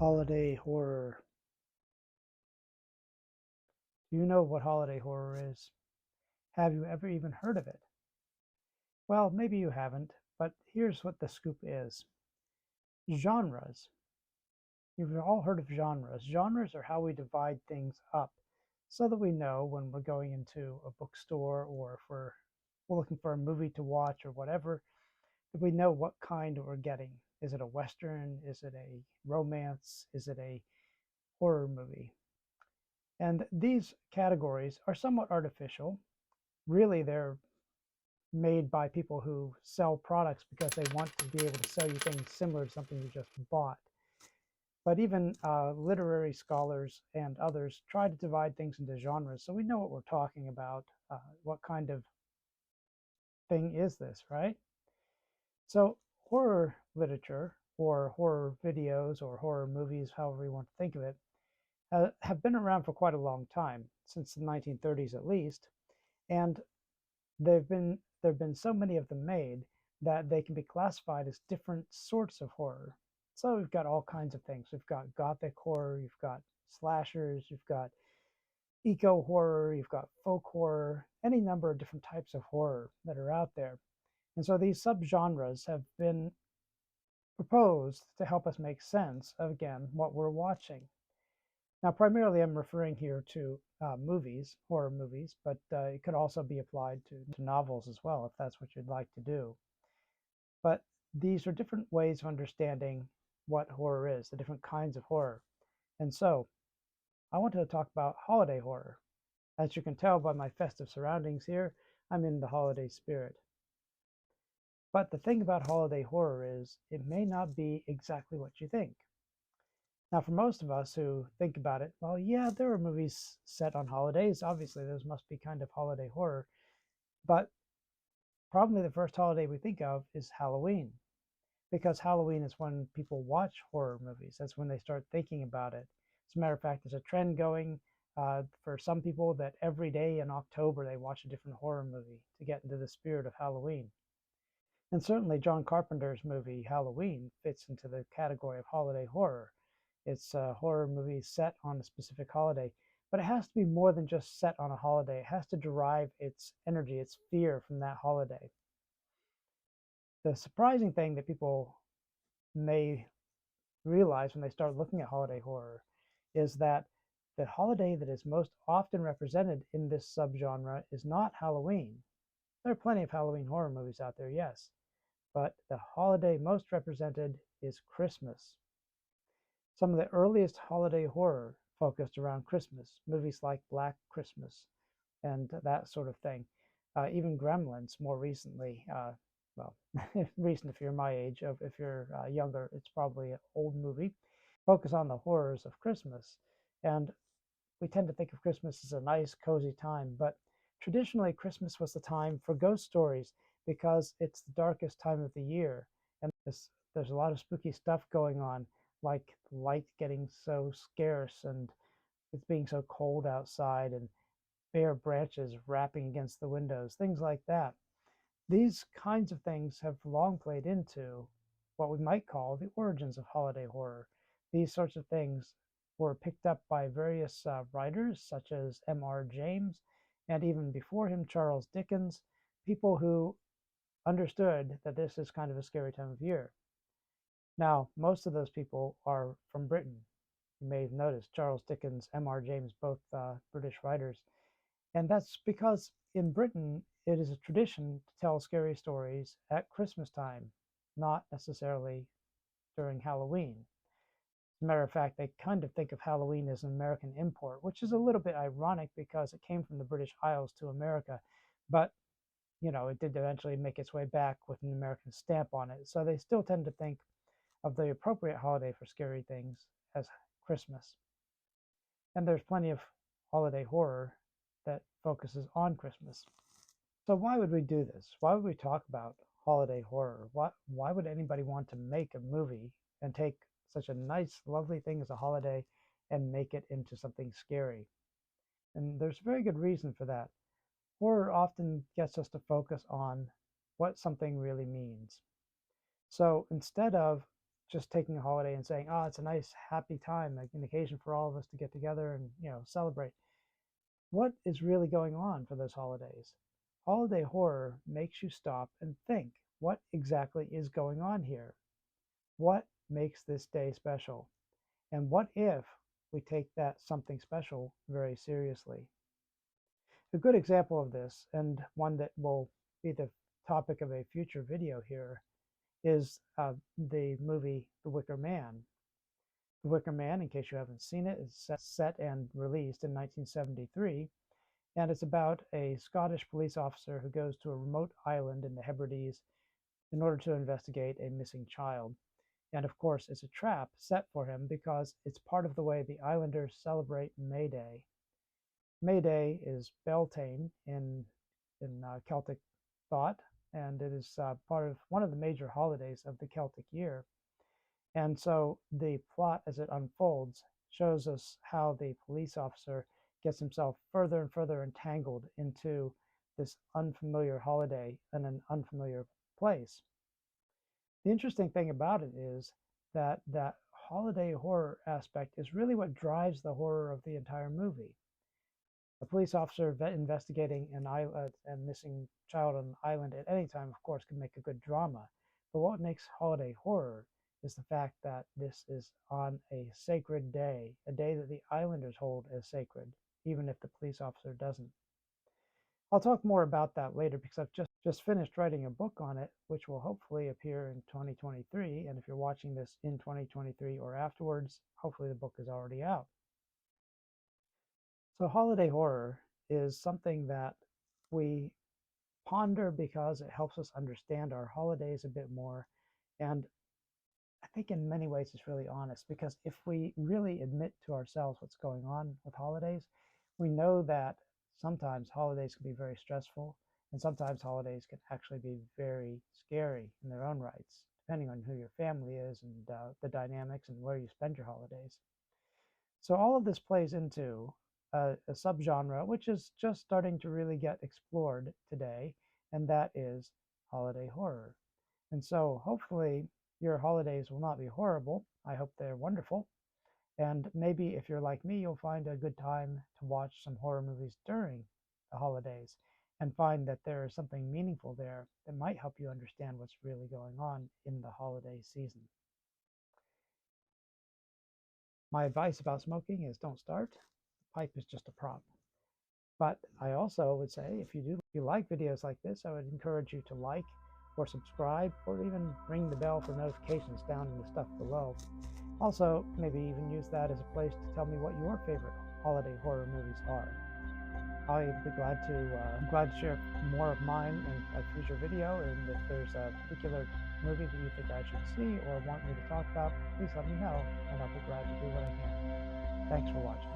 Holiday horror. Do you know what holiday horror is? Have you ever even heard of it? Well, maybe you haven't, but here's what the scoop is. Genres. You've all heard of genres. Genres are how we divide things up so that we know when we're going into a bookstore or if we're looking for a movie to watch or whatever, that we know what kind we're getting. Is it a Western? Is it a romance? Is it a horror movie? And these categories are somewhat artificial. Really, they're made by people who sell products because they want to be able to sell you things similar to something you just bought. But even literary scholars and others try to divide things into genres so we know what we're talking about. What kind of thing is this, right? So, horror literature, or horror videos, or horror movies, however you want to think of it, have been around for quite a long time, since the 1930s at least. And there have been so many of them made that they can be classified as different sorts of horror. So we've got all kinds of things. We've got gothic horror, you've got slashers, you've got eco horror, you've got folk horror, any number of different types of horror that are out there. And so these subgenres have been proposed to help us make sense of, again, what we're watching. Now, primarily, I'm referring here to movies, horror movies, but it could also be applied to novels as well, if that's what you'd like to do. But these are different ways of understanding what horror is, the different kinds of horror. And so, I wanted to talk about holiday horror. As you can tell by my festive surroundings here, I'm in the holiday spirit. But the thing about holiday horror is, it may not be exactly what you think. Now, for most of us who think about it, well, yeah, there are movies set on holidays. Obviously, those must be kind of holiday horror. But probably the first holiday we think of is Halloween, because Halloween is when people watch horror movies. That's when they start thinking about it. As a matter of fact, there's a trend going for some people that every day in October they watch a different horror movie to get into the spirit of Halloween. And certainly, John Carpenter's movie Halloween fits into the category of holiday horror. It's a horror movie set on a specific holiday, but it has to be more than just set on a holiday. It has to derive its energy, its fear from that holiday. The surprising thing that people may realize when they start looking at holiday horror is that the holiday that is most often represented in this subgenre is not Halloween. There are plenty of Halloween horror movies out there, yes, but the holiday most represented is Christmas. Some of the earliest holiday horror focused around Christmas, movies like Black Christmas and that sort of thing. Even Gremlins more recently, well, recent if you're my age, if you're younger, it's probably an old movie, focus on the horrors of Christmas. And we tend to think of Christmas as a nice, cozy time, but traditionally Christmas was the time for ghost stories because it's the darkest time of the year. And there's a lot of spooky stuff going on, like light getting so scarce and it's being so cold outside and bare branches rapping against the windows, things like that. These kinds of things have long played into what we might call the origins of holiday horror. These sorts of things were picked up by various writers such as M.R. James and even before him Charles Dickens, people who understood that this is kind of a scary time of year. Now, most of those people are from Britain. You may have noticed Charles Dickens, M.R. James, both British writers. And that's because in Britain, it is a tradition to tell scary stories at Christmas time, not necessarily during Halloween. As a matter of fact, they kind of think of Halloween as an American import, which is a little bit ironic because it came from the British Isles to America. But, it did eventually make its way back with an American stamp on it. So they still tend to think of the appropriate holiday for scary things as Christmas. And there's plenty of holiday horror that focuses on Christmas. So why would we do this? Why would we talk about holiday horror? Why would anybody want to make a movie and take such a nice, lovely thing as a holiday and make it into something scary? And there's a very good reason for that. Horror often gets us to focus on what something really means. So instead of just taking a holiday and saying, "Oh, it's a nice, happy time, like an occasion for all of us to get together and celebrate." What is really going on for those holidays? Holiday horror makes you stop and think, what exactly is going on here? What makes this day special? And what if we take that something special very seriously? A good example of this, and one that will be the topic of a future video here, is the movie The Wicker Man. The Wicker Man, in case you haven't seen it, is set and released in 1973, and it's about a Scottish police officer who goes to a remote island in the Hebrides in order to investigate a missing child. And of course, it's a trap set for him because it's part of the way the islanders celebrate May Day. May Day is Beltane in Celtic thought, and it is part of one of the major holidays of the Celtic year. And so the plot as it unfolds shows us how the police officer gets himself further and further entangled into this unfamiliar holiday in an unfamiliar place. The interesting thing about it is that that holiday horror aspect is really what drives the horror of the entire movie. A police officer investigating a missing child on an island at any time, of course, can make a good drama. But what makes holiday horror is the fact that this is on a sacred day, a day that the islanders hold as sacred, even if the police officer doesn't. I'll talk more about that later because I've just finished writing a book on it, which will hopefully appear in 2023. And if you're watching this in 2023 or afterwards, hopefully the book is already out. So holiday horror is something that we ponder because it helps us understand our holidays a bit more. And I think in many ways it's really honest, because if we really admit to ourselves what's going on with holidays, we know that sometimes holidays can be very stressful, and sometimes holidays can actually be very scary in their own rights, depending on who your family is and the dynamics and where you spend your holidays. So all of this plays into a subgenre which is just starting to really get explored today, and that is holiday horror. And so hopefully your holidays will not be horrible. I hope they're wonderful. And maybe if you're like me, you'll find a good time to watch some horror movies during the holidays and find that there is something meaningful there that might help you understand what's really going on in the holiday season. My advice about smoking is don't start. The pipe is just a prop. But I also would say if you like videos like this, I would encourage you to like or subscribe or even ring the bell for notifications down in the stuff below. Also, maybe even use that as a place to tell me what your favorite holiday horror movies are. I'd be glad to share more of mine in a future video, and if there's a particular movie that you think I should see or want me to talk about, please let me know, and I'll be glad to do what I can. Thanks for watching.